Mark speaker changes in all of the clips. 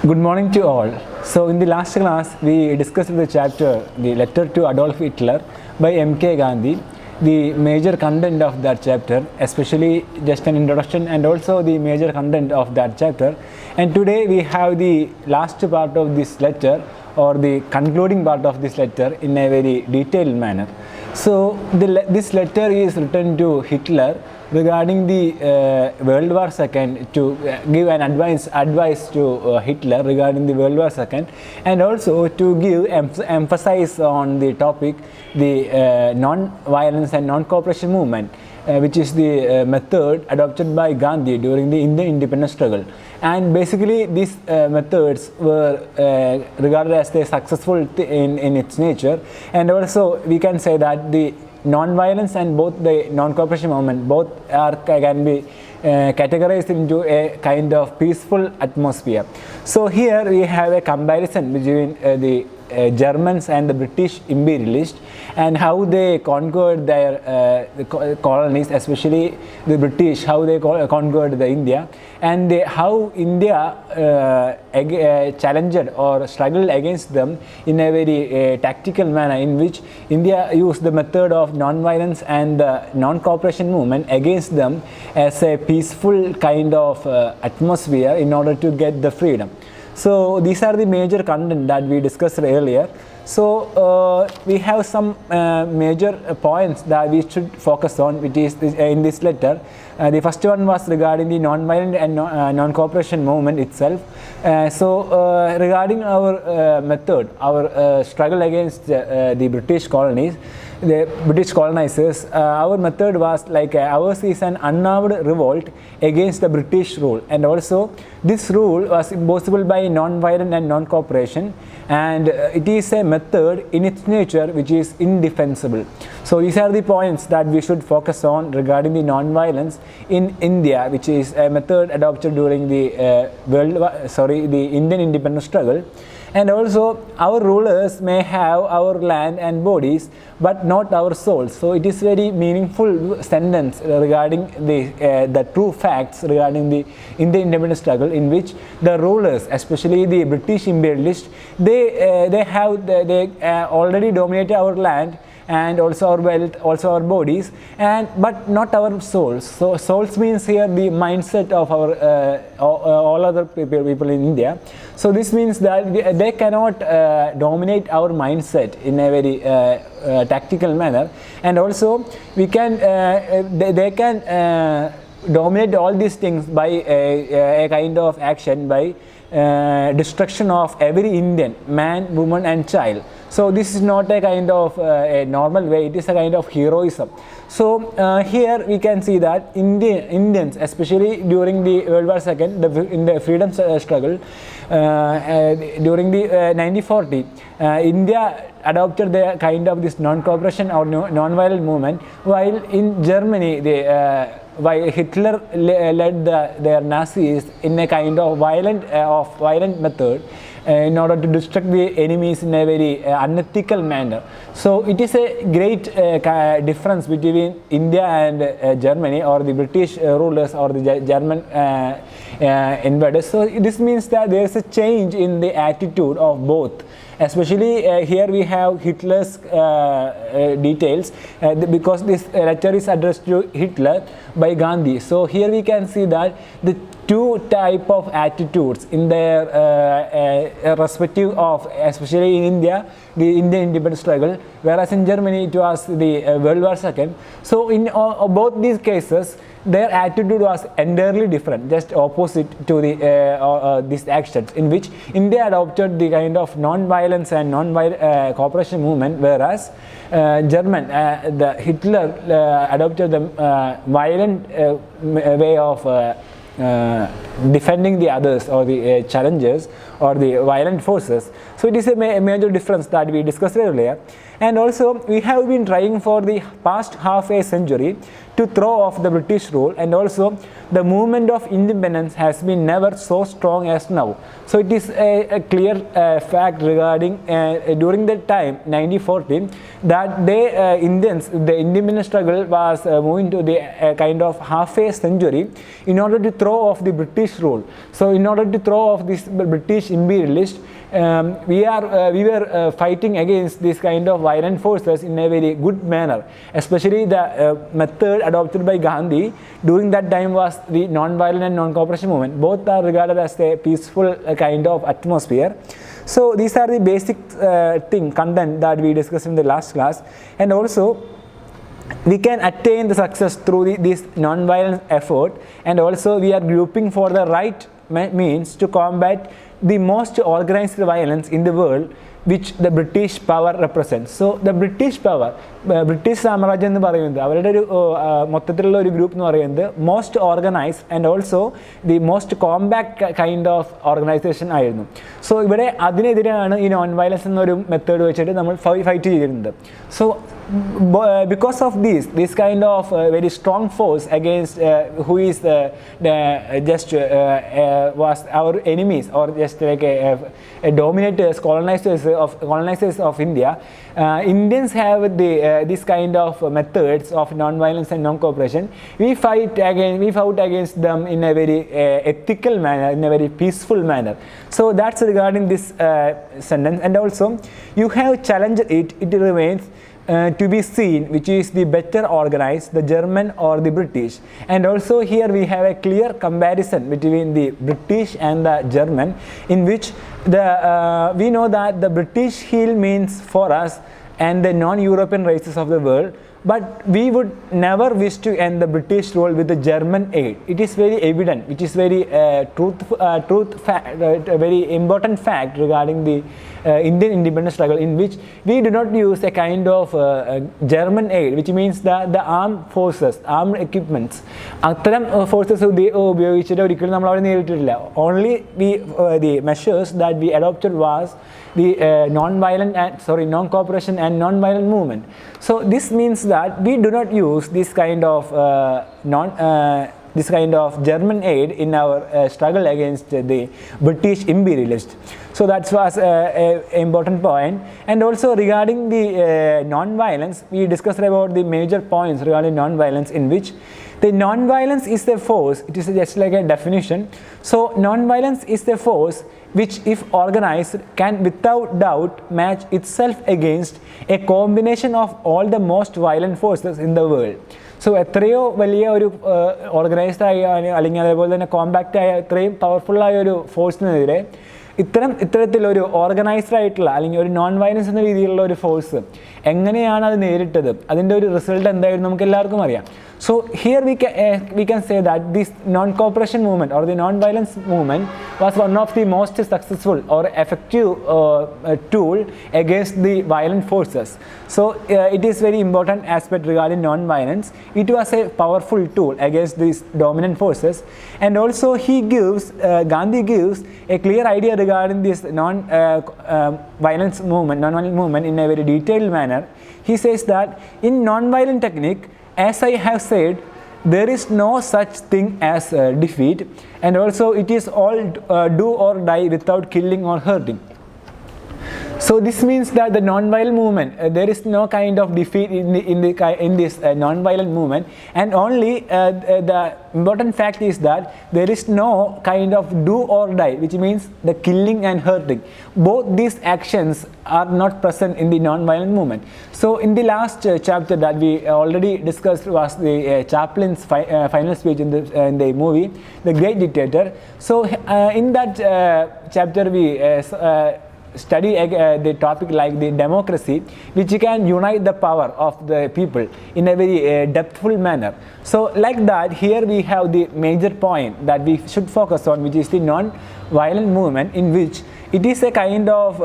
Speaker 1: Good morning to all. So in the last class we discussed the chapter The Letter to Adolf Hitler by M.K. Gandhi. The major content of that chapter, especially just an introduction and also the major content of that chapter. And today we have the last part of this letter or the concluding part of this letter in a very detailed manner. So this letter is written to Hitler regarding the World War II, to give an advice to Hitler regarding the World War II, and also to give emphasis on the topic the non-violence and non-cooperation movement, which is the method adopted by Gandhi during the Indian independence struggle. And basically these methods were regarded as the successful in its nature, and also we can say that the non-violence and both the non-cooperation movement both can be categorized into a kind of peaceful atmosphere. So here we have a comparison between the Germans and the British imperialists and how they conquered their colonies, especially the British, how they conquered the India, and how India challenged or struggled against them in a very tactical manner, in which India used the method of non-violence and the non-cooperation movement against them as a peaceful kind of atmosphere in order to get the freedom. So these are the major content that we discussed earlier. So we have some major points that we should focus on, which is in this letter. The first one was regarding the non-violent and non-cooperation movement itself. Regarding our method, our struggle against the British colonies, the British colonizers, our method was like ours is an unarmed revolt against the British rule, and also this rule was impossible by non-violent and non-cooperation, and it is a method in its nature which is indefensible. So these are the points that we should focus on regarding the non-violence in India, which is a method adopted during the the Indian independence struggle. And also our rulers may have our land and bodies but not our souls. So it is very meaningful sentence regarding the true facts regarding the Indian independence struggle, in which the rulers, especially the British imperialists, they already dominated our land and also our wealth, also our bodies, but not our souls. So souls means here the mindset of our all other people in India. So this means that they cannot dominate our mindset in a very tactical manner, and also we can they can dominate all these things by a kind of action, by destruction of every Indian man, woman and child. So this is not a kind of a normal way, it is a kind of heroism. So here we can see that Indians, especially during the World War II, in the freedom struggle, during the 1940, India adopted the kind of this non-cooperation or non-violent movement, while in Germany while Hitler led their Nazis in a kind of violent method in order to destruct the enemies in a very unethical manner. So it is a great difference between India and Germany, or the British rulers or the German invaders. So this means that there is a change in the attitude of both. Especially here we have Hitler's details, because this letter is addressed to Hitler by Gandhi. So here we can see that the two type of attitudes in their respective of, especially in India, the Indian independence struggle, whereas in Germany it was the World War II. So in both these cases, their attitude was entirely different, just opposite to these actions, in which India adopted the kind of non-violence and non-cooperation movement, whereas Hitler adopted the violent way of defending the others or the challengers or the violent forces. So it is a major difference that we discussed earlier. And also we have been trying for the past half a century to throw off the British rule, and also the movement of independence has been never so strong as now. So it is a clear fact regarding during that time 1914 that the independence struggle was moving to the kind of half a century in order to throw off the British rule. So in order to throw off this British imperialist, we were fighting against this kind of violent forces in a very good manner. Especially the method adopted by Gandhi during that time was the non-violent and non-cooperation movement. Both are regarded as a peaceful kind of atmosphere. So these are the basic content that we discussed in the last class. And also we can attain the success through this non-violent effort, and also we are grouping for the right means to combat the most organized violence in the world which the British power represents. So the British power, British സാമ്രാജ്യം എന്ന് പറയുന്നത് അവരുടെ ഒരു മൊത്തത്തിലുള്ള ഒരു group എന്ന് പറയുന്നത് most organised and also the most compact kind of organisation ആയിരുന്നു. സോ ഇവിടെ അതിനെതിരെയാണ് ഈ നോൺ വയലൻസ് എന്നൊരു മെത്തേഡ് വെച്ചിട്ട് നമ്മൾ ഫൈറ്റ് ചെയ്തിരുന്നത്. So because of this kind of very strong force against who is just was our enemies, or just like a dominators, colonizers of India, Indians have this kind of methods of non-violence and non-cooperation. We fought against them in a very ethical manner, in a very peaceful manner. So that's regarding this sentence. And also you have challenged it remains to be seen which is the better organized, the German or the British. And also here we have a clear comparison between the British and the German, in which we know that the British heel means for us and the non-European races of the world, but we would never wish to end the British rule with the German aid. It is very evident, which is very very important fact regarding the Indian independence struggle, in which we do not use a kind of German aid, which means the armed forces, armed equipments. അത്തരം forces ഉപയോഗിച്ചിട്ട് ഒരിക്കലും നമ്മൾ അവിടെ നേരിട്ടിട്ടില്ല. Only the measures that we adopted was the non-cooperation and non-violent movement. So this means that we do not use this kind of German aid in our struggle against the British imperialists. So that was an important point. And also regarding the non-violence, we discussed about the major points regarding non-violence, in which the non-violence is the force. It is just like a definition. So non-violence is the force which, if organized, can without doubt match itself against a combination of all the most violent forces in the world. So എത്രയോ വലിയ ഒരു organised ആയ അല്ലെങ്കിൽ അതേപോലെ തന്നെ compact ആയ എത്രയും പവർഫുള്ളായ ഒരു ഫോഴ്സിനെതിരെ ഇത്തരത്തിലൊരു ഓർഗനൈസ്ഡ് ആയിട്ടുള്ള അല്ലെങ്കിൽ ഒരു നോൺ വയലൻസ് എന്ന രീതിയിലുള്ള ഒരു ഫോഴ്സ് എങ്ങനെയാണ് അത് നേരിട്ടത്, അതിൻ്റെ ഒരു റിസൾട്ട് എന്തായിരുന്നു നമുക്ക് എല്ലാവർക്കും അറിയാം. So here we can say that this non-cooperation movement or the non-violence movement was one of the most successful or effective tool against the violent forces. So it is very important aspect regarding non-violence. It was a powerful tool against these dominant forces, and also Gandhi gives a clear idea regarding this non-violence movement in a very detailed manner. He says that in non-violent technique, as I have said, there is no such thing as defeat, and also it is all do or die without killing or hurting. So this means that the non-violent movement, there is no kind of defeat in this non-violent movement, and only the important fact is that there is no kind of do or die, which means the killing and hurting. Both these actions are not present in the non-violent movement. So in the last chapter that we already discussed was the Chaplin's final speech in the movie The Great Dictator. So in that chapter we study the topic like the democracy, which can unite the power of the people in a very depthful manner. So like that, here we have the major point that we should focus on, which is the non-violent movement, in which it is a kind of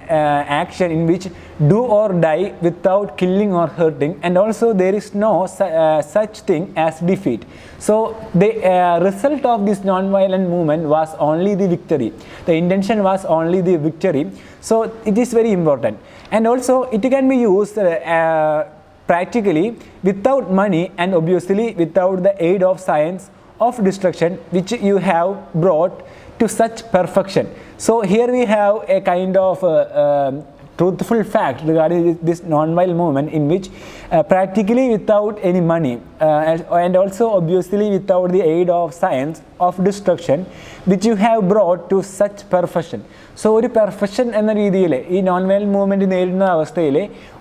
Speaker 1: action in which do or die without killing or hurting, and also there is no such thing as defeat. So the result of this non-violent movement was only the victory. The intention was only the victory. So it is very important, and also it can be used practically without money and obviously without the aid of science of destruction which you have brought to such perfection. So here we have a kind of truthful fact regarding this non-violent movement in which practically without any money and also obviously without the aid of science of destruction which you have brought to such perfection. So ഒരു perfection എന്ന രീതിയിൽ ഈ non violent movement നേരിടുന്ന അവസ്ഥയിൽ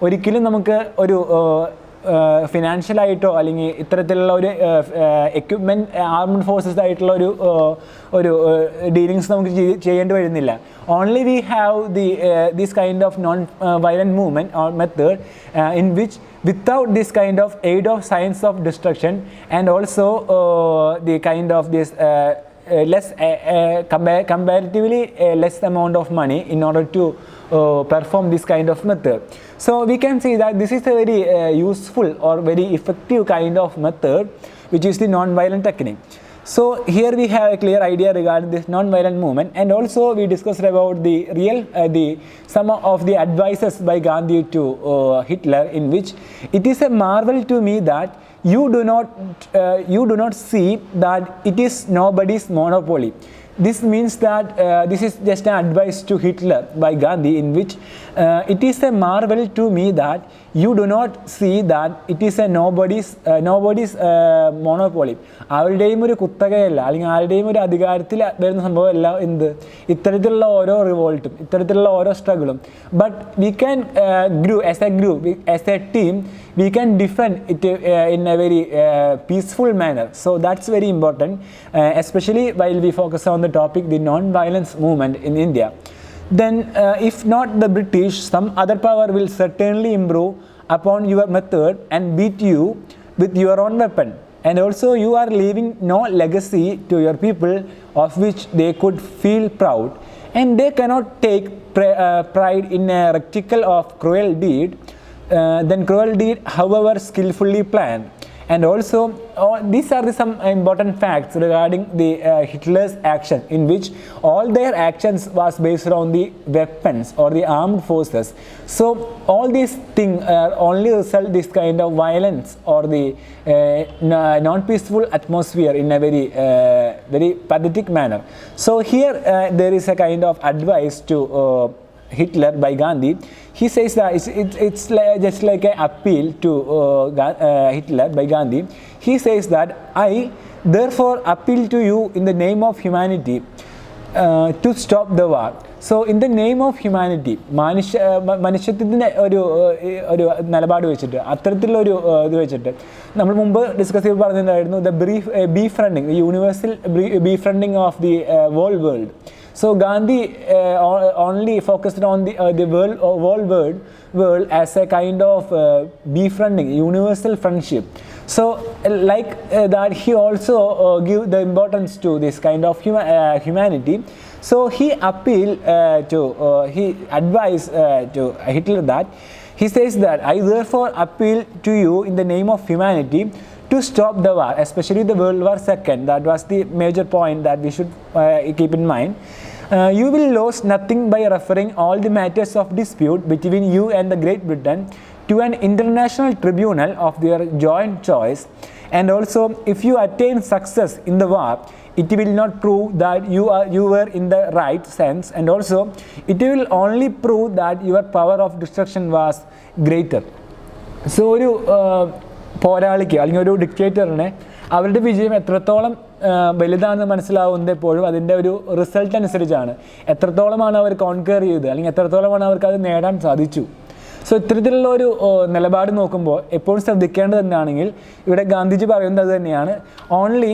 Speaker 1: ഒരിക്കലും നമുക്ക് ഒരു ഫിനാൻഷ്യലായിട്ടോ അല്ലെങ്കിൽ ഇത്തരത്തിലുള്ള ഒരു എക്യുപ്മെൻറ്റ് ആർമഡ് ഫോഴ്സസ് ആയിട്ടുള്ള ഒരു ഡീലിങ്സ് നമുക്ക് ചെയ്യേണ്ടി വരുന്നില്ല. Only we have this kind of non violent movement or method in which without this kind of aid of science of destruction and also the kind of this less comparatively less amount of money in order to perform this kind of method. So we can see that this is a very useful or very effective kind of method which is the non-violent technique. So here we have a clear idea regarding this non-violent movement, and also we discussed about the some of the advices by Gandhi to Hitler, in which it is a marvel to me that you do not see that it is nobody's monopoly. This means that this is just an advice to Hitler by Gandhi, in which it is a marvel to me that you do not see that it is a nobody's monopoly. ആരുടെയും ഒരു കുത്തകയല്ല, അല്ലെങ്കിൽ ആരുടെയും ഒരു അധികാരത്തിൽ വരുന്ന സംഭവമല്ല എന്ത് ഇത്തരത്തിലുള്ള ഓരോ റിവോൾട്ടും ഇത്തരത്തിലുള്ള ഓരോ സ്ട്രഗിളും. But we can grow as a group, as a team, we can defend it in a very peaceful manner. So that's very important, especially while we focus on the topic the non-violence movement in India. Then if not the British, some other power will certainly improve upon your method and beat you with your own weapon. And also you are leaving no legacy to your people of which they could feel proud, and they cannot take pride in a rectical of cruel deed, then cruel deed however skillfully planned. And also these are some important facts regarding the Hitler's action, in which all their actions was based on the weapons or the armed forces. So all these things only result this kind of violence or the non-peaceful atmosphere in a very pathetic manner. So here there is a kind of advice to Hitler by Gandhi. He says that it's just like an appeal to Hitler by Gandhi. He says that I therefore appeal to you in the name of humanity to stop the war. So in the name of humanity, മനുഷ്യത്വത്തിൻ്റെ ഒരു നിലപാട് വെച്ചിട്ട് അത്തരത്തിലുള്ളൊരു ഇത് വെച്ചിട്ട് നമ്മൾ മുമ്പ് discuss ചെയ്ത് പറഞ്ഞിട്ടുണ്ടായിരുന്നു the befriending, the universal befriending of the whole world. So Gandhi only focused on the world as a kind of befriending, universal friendship. So like that, he also give the importance to this kind of humanity. So he advised to Hitler that he says that I therefore appeal to you in the name of humanity to stop the war, especially the World War II. That was the major point that we should keep in mind. You will lose nothing by referring all the matters of dispute between you and the Great Britain to an international tribunal of their joint choice. And also, if you attain success in the war, it will not prove that you were in the right sense, and also it will only prove that your power of destruction was greater. So ഒരു പോരാളിക്ക് അല്ലെങ്കിൽ ഒരു ഡിക്റ്റേറ്ററിനെ അവരുടെ വിജയം എത്രത്തോളം വലുതാണെന്ന് മനസ്സിലാവുന്നത് എപ്പോഴും അതിൻ്റെ ഒരു റിസൾട്ട് അനുസരിച്ചാണ്. എത്രത്തോളമാണ് അവർ കോൺക്വയർ ചെയ്തത്, അല്ലെങ്കിൽ എത്രത്തോളമാണ് അവർക്ക് അത് നേടാൻ സാധിച്ചു. സോ ഇത്തരത്തിലുള്ള ഒരു നിലപാട് നോക്കുമ്പോൾ എപ്പോഴും ശ്രദ്ധിക്കേണ്ടത് എന്താണെങ്കിൽ ഇവിടെ ഗാന്ധിജി പറയുന്നത് അത് തന്നെയാണ്. ഓൺലി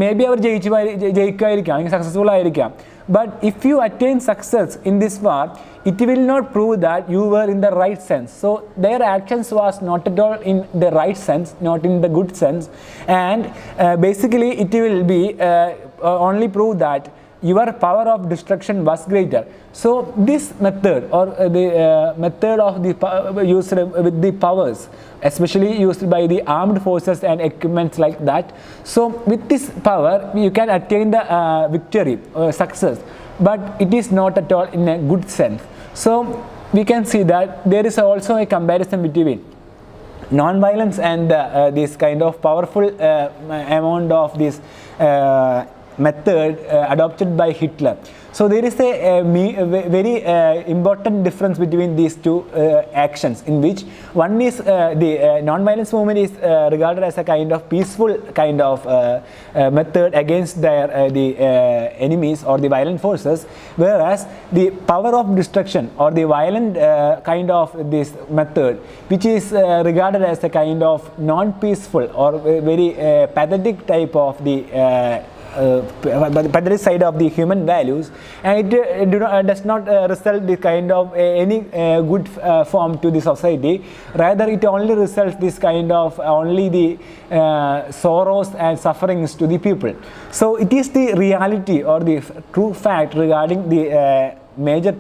Speaker 1: മേ ബി അവർ ജയിക്കുമായിരിക്കാം, അല്ലെങ്കിൽ സക്സസ്ഫുൾ ആയിരിക്കാം. But if you attain success in this war, it will not prove that you were in the right sense. So their actions was not at all in the right sense, not in the good sense, and basically it will be only prove that your power of destruction was greater. So this method, or the method of the used with the powers, especially used by the armed forces and equipments like that. So with this power you can attain the victory, success, but it is not at all in a good sense. So we can see that there is also a comparison between non-violence and this kind of powerful amount of this method adopted by Hitler. So there is a very important difference between these two actions, in which one is the non-violence movement is regarded as a kind of peaceful kind of method against their the enemies or the violent forces, whereas the power of destruction or the violent kind of this method, which is regarded as a kind of non-peaceful or very pathetic type of the pathetic side of the human values, and it does not result the kind of any good form to the society. Rather, it only results this kind of only the sorrows and sufferings to the people. So it is the reality or the true fact regarding the major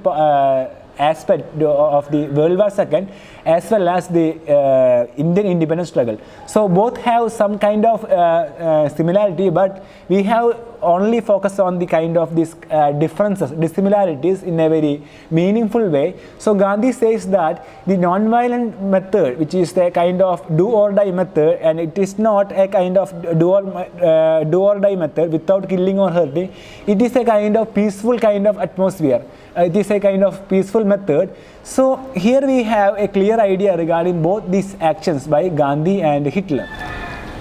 Speaker 1: aspect of the World War II as well as the Indian independence struggle. So both have some kind of similarity, but we have only focused on the kind of these differences, dissimilarities in a very meaningful way. So Gandhi says that the non-violent method, which is a kind of do or die method, and it is not a kind of do or die method without killing or hurting, it is a kind of peaceful kind of atmosphere. It is a kind of peaceful method. So here we have a clear idea regarding both these actions by Gandhi and Hitler.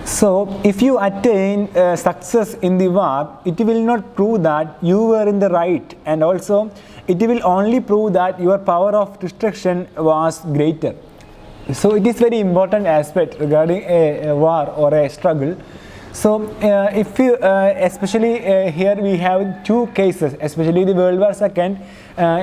Speaker 1: So if you attain success in the war, it will not prove that you were in the right, and also it will only prove that your power of destruction was greater. So it is very important aspect regarding a war or a struggle. So if you especially here we have two cases, especially the World War II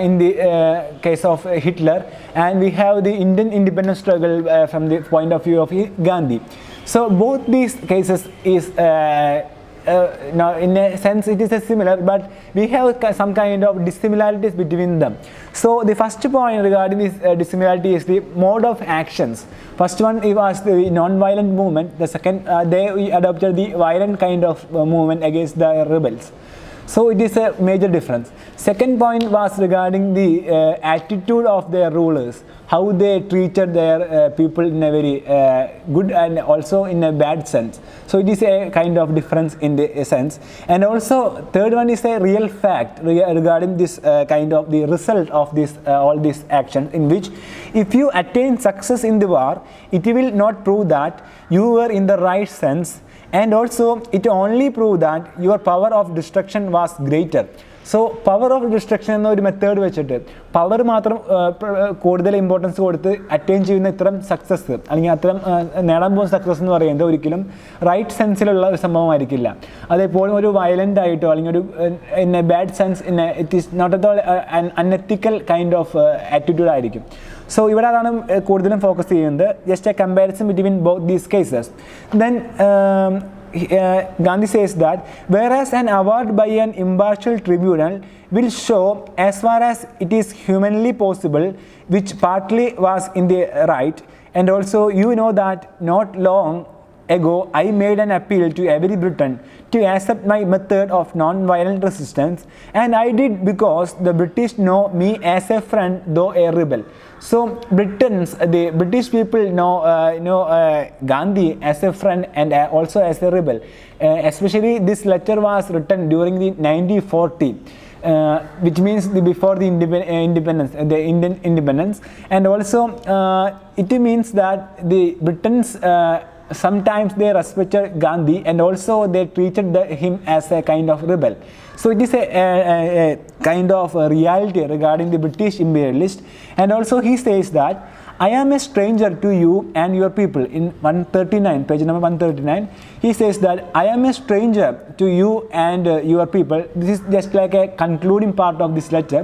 Speaker 1: in the case of Hitler, and we have the Indian independence struggle from the point of view of Gandhi. So both these cases is now in a sense it is a similar, but we have some kind of dissimilarities between them. So the first point regarding this dissimilarity is the mode of actions. First one was the non-violent movement. The second, they adopted the violent kind of movement against the rebels. So it is a major difference. Second point was regarding the attitude of their rulers, how they treated their people in a very good and also in a bad sense. So it is a kind of difference in the sense. And also third one is a real fact regarding this kind of the result of this all these actions, in which if you attain success in the war, it will not prove that you were in the right sense, and also it only proved that your power of destruction was greater. So power of destruction എന്ന ഒരു method വെച്ചിട്ട് power മാത്രം കൂടുതൽ importance കൊടുത്ത് attain ചെയ്യുന്ന ഇത്തരം success അല്ലെങ്കിൽ അത്തരം നേടാൻ പോകുന്ന സക്സസ് എന്ന് പറയുന്നത് ഒരിക്കലും റൈറ്റ് സെൻസിലുള്ള ഒരു സംഭവമായിരിക്കില്ല. അതെപ്പോഴും ഒരു വയലൻ്റ് ആയിട്ടോ അല്ലെങ്കിൽ ഒരു in a bad sense it is not at all unethical kind of attitude ആയിരിക്കും. സോ ഇവിടെ അതാണ് കൂടുതലും ഫോക്കസ് ചെയ്യുന്നത്. Just a comparison between both these cases. Then Gandhi says that whereas an award by an impartial tribunal will show as far as it is humanly possible which partly was in the right, and also you know that not long ago I made an appeal to every Briton to accept my method of non-violent resistance, and I did because the British know me as a friend though a rebel. So Britons, the British people know Gandhi as a friend and also as a rebel. Especially this letter was written during the 1940, which means before the independence, the Indian independence, and also it means that the Britons sometimes they respected Gandhi and also they treated him as a kind of rebel. So it is a kind of a reality regarding the British imperialist. And also he says that I am a stranger to you and your people. In 139, page number 139, he says that I am a stranger to you and your people. This is just like a concluding part of this letter.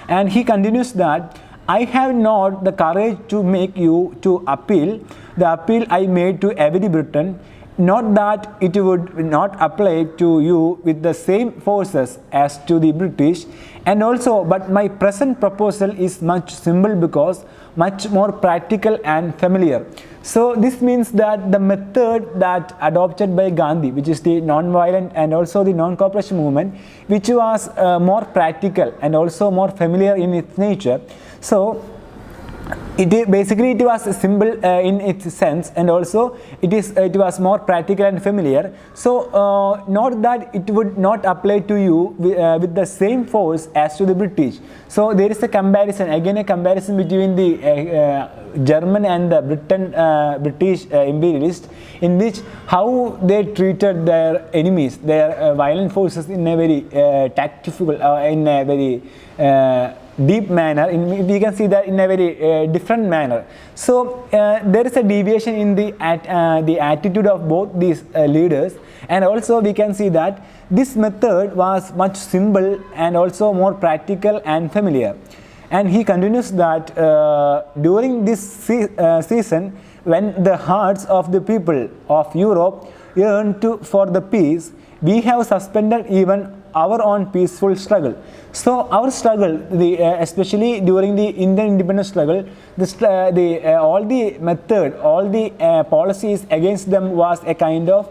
Speaker 1: And he continues that I have not the courage to make you to appeal the appeal I made to every Briton, not that it would not apply to you with the same forces as to the British, and also, but my present proposal is much simple because much more practical and familiar. So this means that the method that adopted by Gandhi, which is the non-violent and also the non-cooperation movement, which was more practical and also more familiar in its nature. So basically it was simple in its sense, and also it was more practical and familiar. So not that it would not apply to you with the same force as to the British. So there is a comparison, again a comparison between the German and the British imperialists, in which how they treated their enemies, their violent forces, in a very tactful, in a very deep manner. We can see that in a very different manner. So there is a deviation in the attitude of both these leaders, and also we can see that this method was much simple and also more practical and familiar. And he continues that during this season, when the hearts of the people of Europe yearn for the peace, we have suspended even our own peaceful struggle. So our struggle, especially during the Indian independence struggle, all the method, all the policies against them was a kind of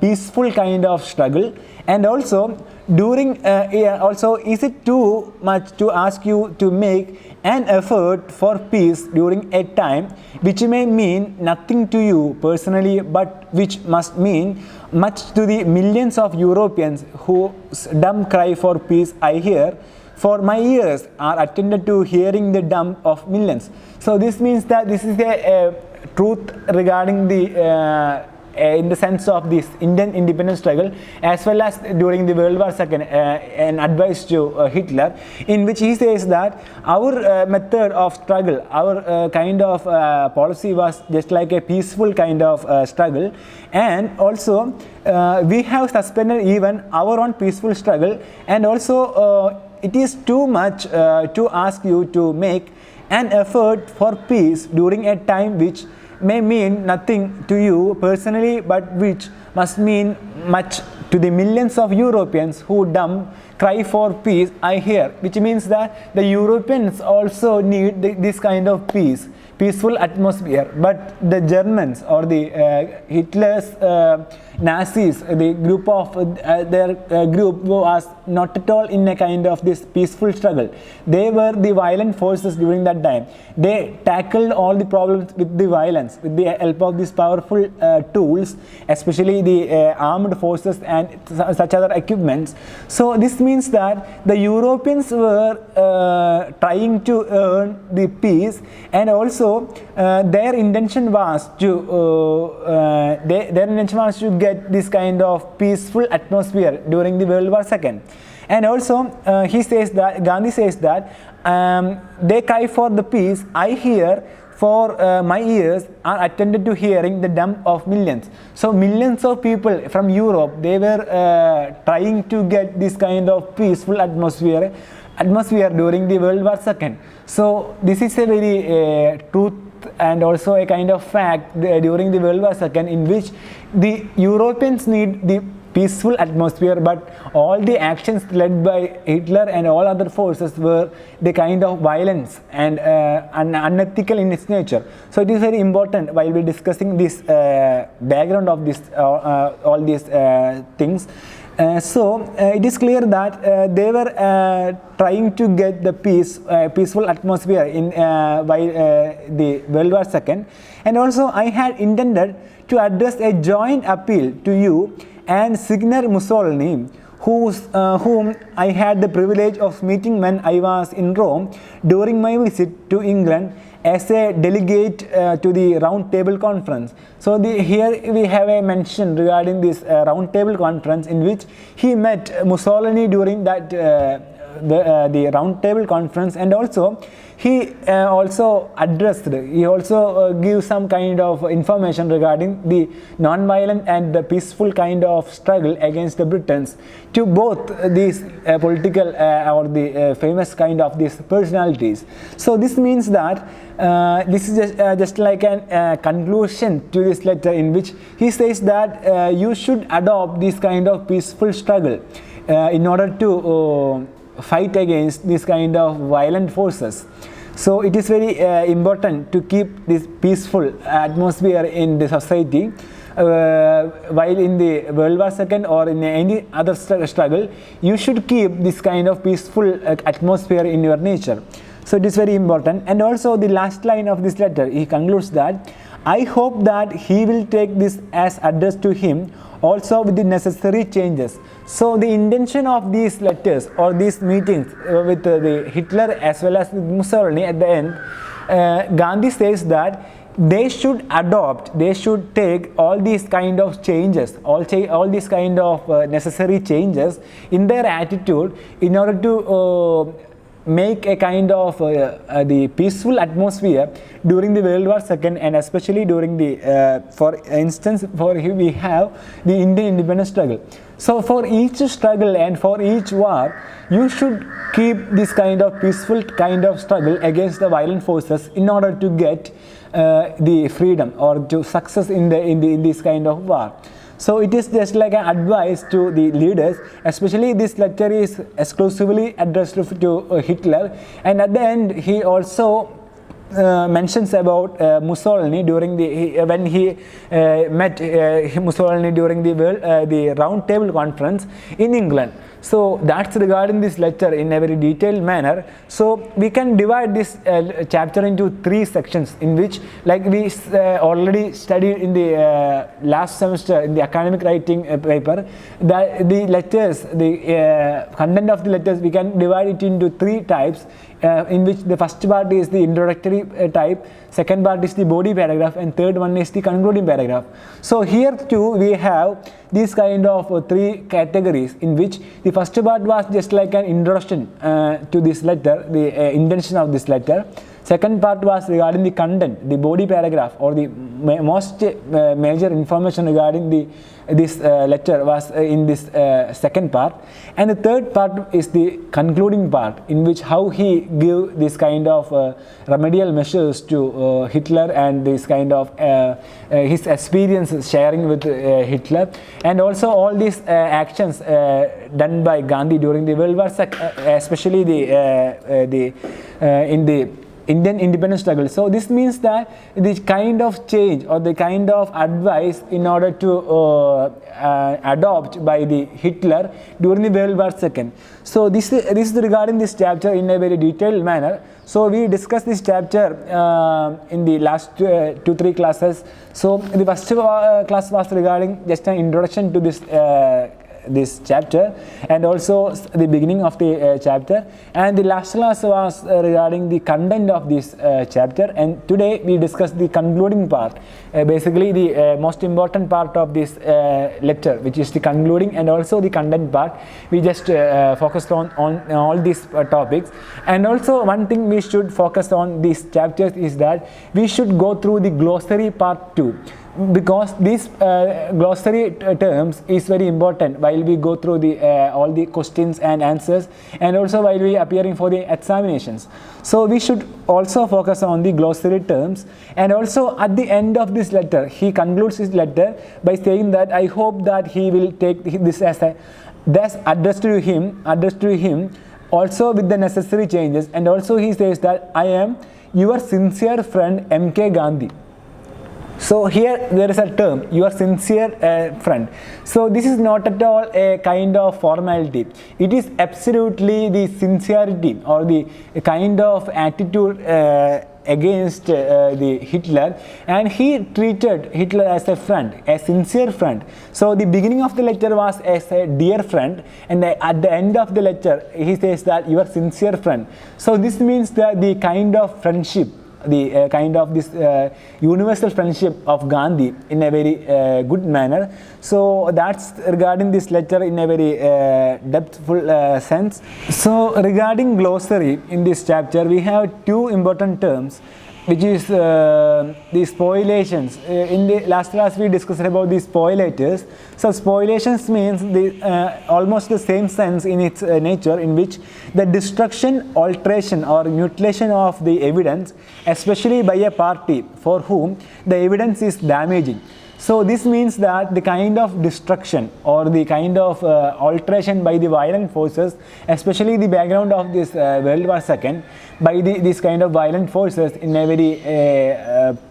Speaker 1: peaceful kind of struggle. And also during also, is it too much to ask you to make an effort for peace during a time which may mean nothing to you personally, but which must mean much to the millions of Europeans whose dumb cry for peace I hear, for my ears are attended to hearing the dumb of millions. So this means that this is a truth regarding the in the sense of this Indian independence struggle, as well as during the World War II, an advice to Hitler, in which he says that our method of struggle, our kind of policy was just like a peaceful kind of struggle, and also we have suspended even our own peaceful struggle, and also it is too much to ask you to make an effort for peace during a time which may mean nothing to you personally, but which must mean much to the millions of Europeans who dumb cry for peace I hear, which means that the Europeans also need this kind of peaceful atmosphere, but the Germans or the Hitler's Nazis, the group of their group was not at all in a kind of this peaceful struggle. They were the violent forces during that time. They tackled all the problems with the violence, with the help of these powerful tools, especially the armed forces and such other equipments. So this means that the Europeans were trying to earn the peace, and also their intention was to get this kind of peaceful atmosphere during the World War II. And also he says that, Gandhi says that they cry for the peace I hear, for my ears are attended to hearing the dumb of millions. So millions of people from Europe, they were trying to get this kind of peaceful atmosphere during the World War II. So this is a very truth and also a kind of fact during the World War II, in which the Europeans need the peaceful atmosphere, but all the actions led by Hitler and all other forces were the kind of violence and unethical in its nature. So it is very important while we discussing this background of this all these things. So it is clear that they were trying to get the peaceful atmosphere in the World War II, and also I had intended to address a joint appeal to you and Signor Mussolini, whom I had the privilege of meeting when I was in Rome during my visit to England as a delegate to the Round Table Conference. So here we have a mention regarding this Round Table Conference, in which he met Mussolini during that the round table conference, and also he also gives some kind of information regarding the non-violent and the peaceful kind of struggle against the Britons to both these political or the famous kind of these personalities. So this means that this is just like a conclusion to this letter, in which he says that you should adopt this kind of peaceful struggle in order to fight against this kind of violent forces. So it is very important to keep this peaceful atmosphere in the society. While in the World War II or in any other struggle, you should keep this kind of peaceful atmosphere in your nature. So it is very important. And also the last line of this letter, he concludes that, I hope that he will take this as addressed to him also with the necessary changes. So the intention of these letters or these meetings with the Hitler as well as with Mussolini at the end, Gandhi says that they should adopt, they should take all these kind of changes, all these kind of necessary changes in their attitude in order to make a kind of the peaceful atmosphere during the World War II, and especially during the for instance we have the Indian independence struggle. So for each struggle and for each war, you should keep this kind of peaceful kind of struggle against the violent forces in order to get the freedom or to success in this kind of war. So it is just like an advice to the leaders, especially this letter is exclusively addressed to Hitler, and at the end he also mentions about Mussolini during when he met Mussolini during the round table conference in England. So that's regarding this letter in a very detailed manner. So we can divide this chapter into 3 sections, in which, like we already studied in the last semester in the academic writing paper, that the letters, the content of the letters, we can divide it into 3 types. In which the first part is the introductory type, second part is the body paragraph, and third one is the concluding paragraph. So here too we have these kind of 3 categories, in which the first part was just like an introduction to this letter, the intention of this letter. Second part was regarding the content, the body paragraph, or the most major information regarding this letter was in this second part. And the third part is the concluding part, in which how he give this kind of remedial measures to Hitler, and this kind of his experiences sharing with Hitler, and also all these actions done by Gandhi during the World War II, especially in the Indian independence struggle. So this means that the kind of change or the kind of advice in order to adopt by the Hitler during the World War II. So this is regarding this chapter in a very detailed manner. So we discussed this chapter in the last 2-3 classes. So the first class was regarding just an introduction to this chapter, and also the beginning of the chapter, and the last class was regarding the content of this chapter, and today we discuss the concluding part, basically the most important part of this lecture, which is the concluding and also the content part. We just focused on all these topics. And also one thing we should focus on these chapters is that we should go through the glossary part too, because these glossary terms is very important while we go through the all the questions and answers, and also while we appearing for the examinations. So we should also focus on the glossary terms. And also at the end of this letter, he concludes his letter by saying that I hope that he will take this as addressed to him also with the necessary changes. And also he says that I am your sincere friend M.K. Gandhi. So here there is a term, your sincere friend. So this is not at all a kind of formality. It is absolutely the sincerity or the kind of attitude against the Hitler, and he treated Hitler as a friend, a sincere friend. So the beginning of the letter was as a dear friend, and at the end of the letter he says that your sincere friend. So this means that the kind of friendship the kind of this universal friendship of Gandhi in a very good manner. So that's regarding this letter in a very depthful sense. So regarding glossary in this chapter, we have two important terms, which is the spoliations. In the last class we discussed about the spoilators. So spoliations means the almost the same sense in its nature, in which the destruction, alteration or mutilation of the evidence, especially by a party for whom the evidence is damaging. So this means that the kind of destruction or the kind of alteration by the violent forces, especially the background of this World War II, by this kind of violent forces in a very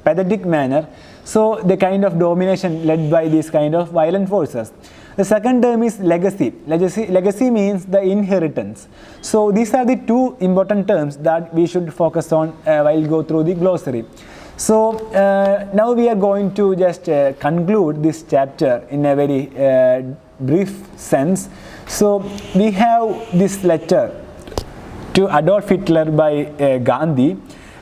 Speaker 1: pathetic manner. So the kind of domination led by this kind of violent forces. The second term is legacy. Legacy means the inheritance. So these are the two important terms that we should focus on while go through the glossary. So now we are going to just conclude this chapter in a very brief sense. So we have this letter to Adolf Hitler by Gandhi,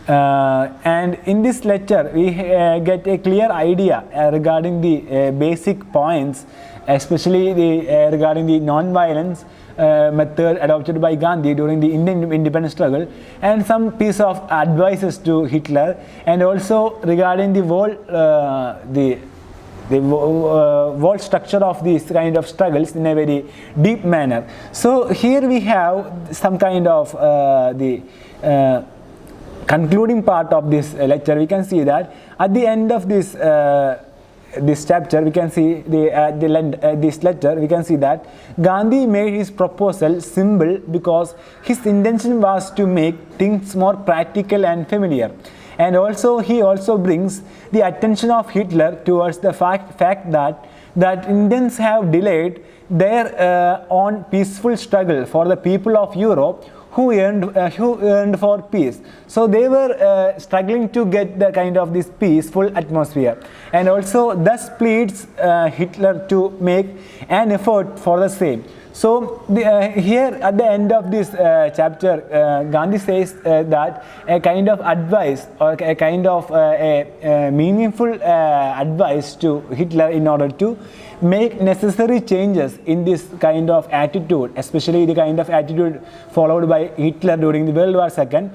Speaker 1: and in this letter we get a clear idea regarding the basic points, especially regarding the non-violence method adopted by Gandhi during the Indian independence struggle, and some piece of advices to Hitler, and also regarding the whole structure of these kind of struggles in a very deep manner. So here we have some kind of the concluding part of this lecture. We can see that at the end of this chapter, we can see this letter, we can see that Gandhi made his proposal simple because his intention was to make things more practical and familiar. And also he also brings the attention of Hitler towards the fact that Indians have delayed their own peaceful struggle for the people of Europe who yearned for peace. So they were struggling to get the kind of this peaceful atmosphere, and also thus pleads Hitler to make an effort for the same. So here at the end of this chapter, Gandhi says that a kind of advice or a kind of a meaningful advice to Hitler in order to make necessary changes in this kind of attitude, especially the kind of attitude followed by Hitler during the World War II,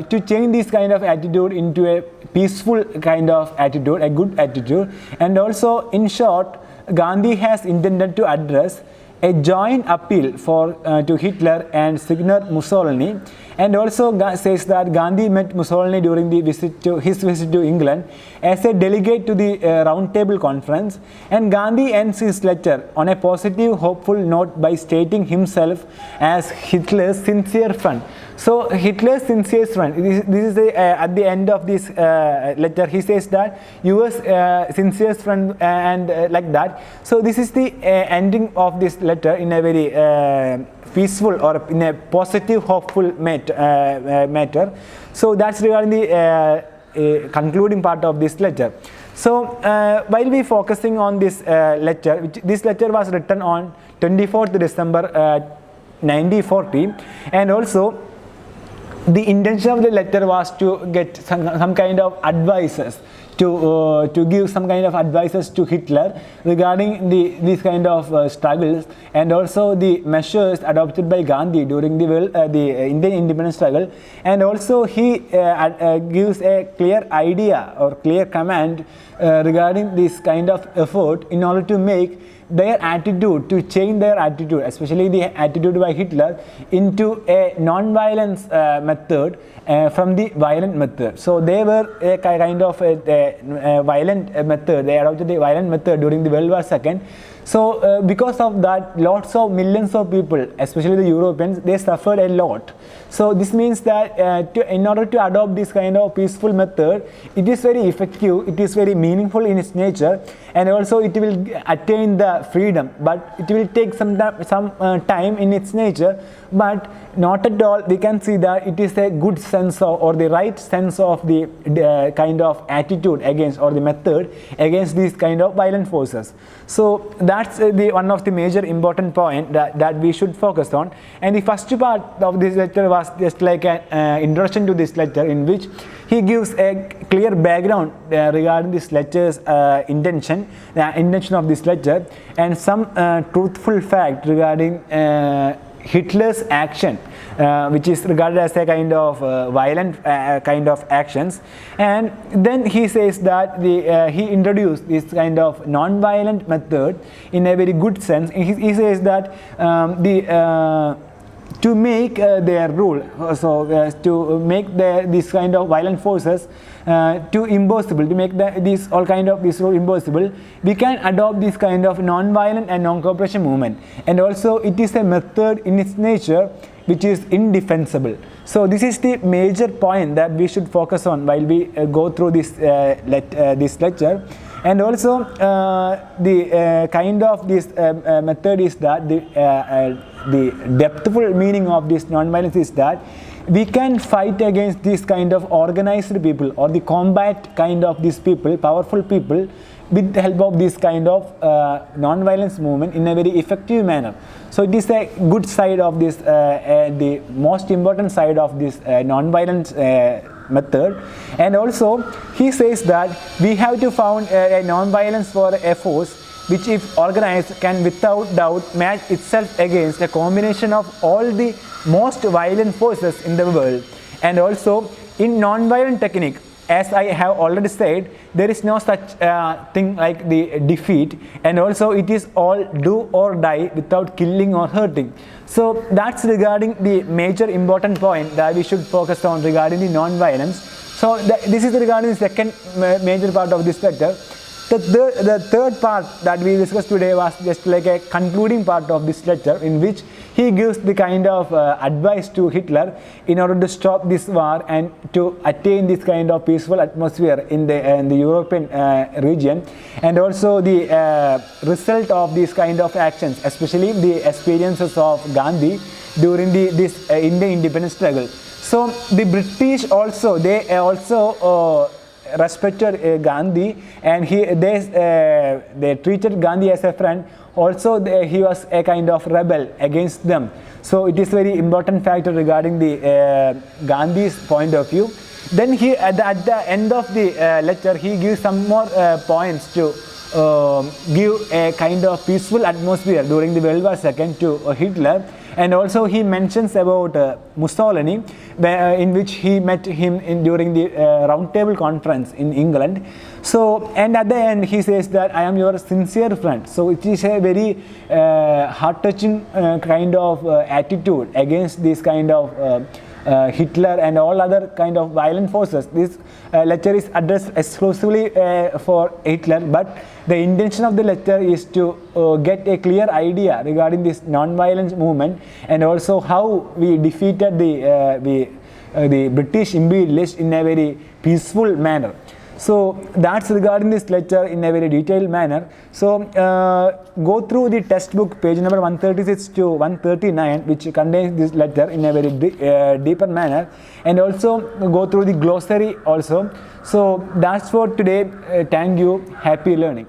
Speaker 1: to change this kind of attitude into a peaceful kind of attitude, a good attitude. And also, in short, Gandhi has intended to address a joint appeal to Hitler and Signor Mussolini, and also says that Gandhi met Mussolini during his visit to England as a delegate to the Round Table Conference, and Gandhi ends his letter on a positive, hopeful note by stating himself as Hitler's sincere friend. So Hitler's sincere friend, this is at the end of this letter, he says that yours sincere friend and like that. So this is the ending of this letter in a very peaceful or in a positive, hopeful matter. So that's regarding the concluding part of this letter. So while we focusing on this letter, this letter was written on 24th December 1940, and also the intention of the letter was to get some kind of advices, to give some kind of advices to Hitler regarding these kind of struggles, and also the measures adopted by Gandhi during the Indian independence struggle. And also he gives a clear idea or clear command regarding this kind of effort in order to make their attitude, to change their attitude, especially the attitude by Hitler, into a non-violence method from the violent method. So they were a kind of a violent method, they adopted the violent method during the World War II. So because of that, lots of millions of people, especially the Europeans, they suffered a lot. So this means that in order to adopt this kind of peaceful method, it is very effective, it is very meaningful in its nature, and also it will attain the freedom, but it will take some time in its nature, but not at all we can see that it is a good sense of, or the right sense of the kind of attitude against, or the method against these kind of violent forces. So that's the one of the major important point that we should focus on. And the first part of this lecture was just like an introduction to this lecture, in which he gives a clear background regarding this lecture's intention, the intention of this lecture, and some truthful fact regarding Hitler's action, which is regarded as a kind of violent kind of actions. And then he says that he introduced this kind of non-violent method in a very good sense. He says that to make their rule, so to make this kind of violent forces to impossible, to make this rule impossible, we can adopt this kind of non-violent and non-cooperation movement. And also it is a method in its nature which is indefensible. So this is the major point that we should focus on while we go through this lecture. And also the kind of this method is that the depthful meaning of this non-violence is that we can fight against this kind of organized people, or the combat kind of these people, powerful people, with the help of this kind of non-violence movement in a very effective manner. So it is a good side of this, the most important side of this non-violence method. And also he says that we have to found a non-violence for a force which, if organized, can without doubt match itself against a combination of all the most violent forces in the world. And also in non-violent technique, as I have already said, there is no such thing like the defeat, and also it is all do or die without killing or hurting. So that's regarding the major important point that we should focus on regarding the non-violence. So this is regarding the second major part of this lecture. The third part that we discussed today was just like a concluding part of this lecture, in which he gives the kind of advice to Hitler in order to stop this war and to attain this kind of peaceful atmosphere in the European region, and also the result of these kind of actions, especially the experiences of Gandhi during this Indian independence struggle. So the British also, they also respected Gandhi, and they treated Gandhi as a friend. Also he was a kind of rebel against them. So it is very important factor regarding the Gandhi's point of view. Then he at the end of the lecture, he gives some more points to give a kind of peaceful atmosphere during the World War II to Hitler. And also he mentions about Mussolini, in which he met him during the Round Table Conference in England. So, and at the end he says that I am your sincere friend. So it is a very heart-touching kind of attitude against this kind of Hitler and all other kind of violent forces. This lecture is addressed exclusively for Hitler, but the intention of the lecture is to get a clear idea regarding this non-violence movement, and also how we defeated the British imperialists in a very peaceful manner. So that's regarding this lecture in a very detailed manner. So go through the textbook page number 136 to 139, which contains this lecture in a very deeper manner, and also go through the glossary also. So that's for today. Thank you. Happy learning.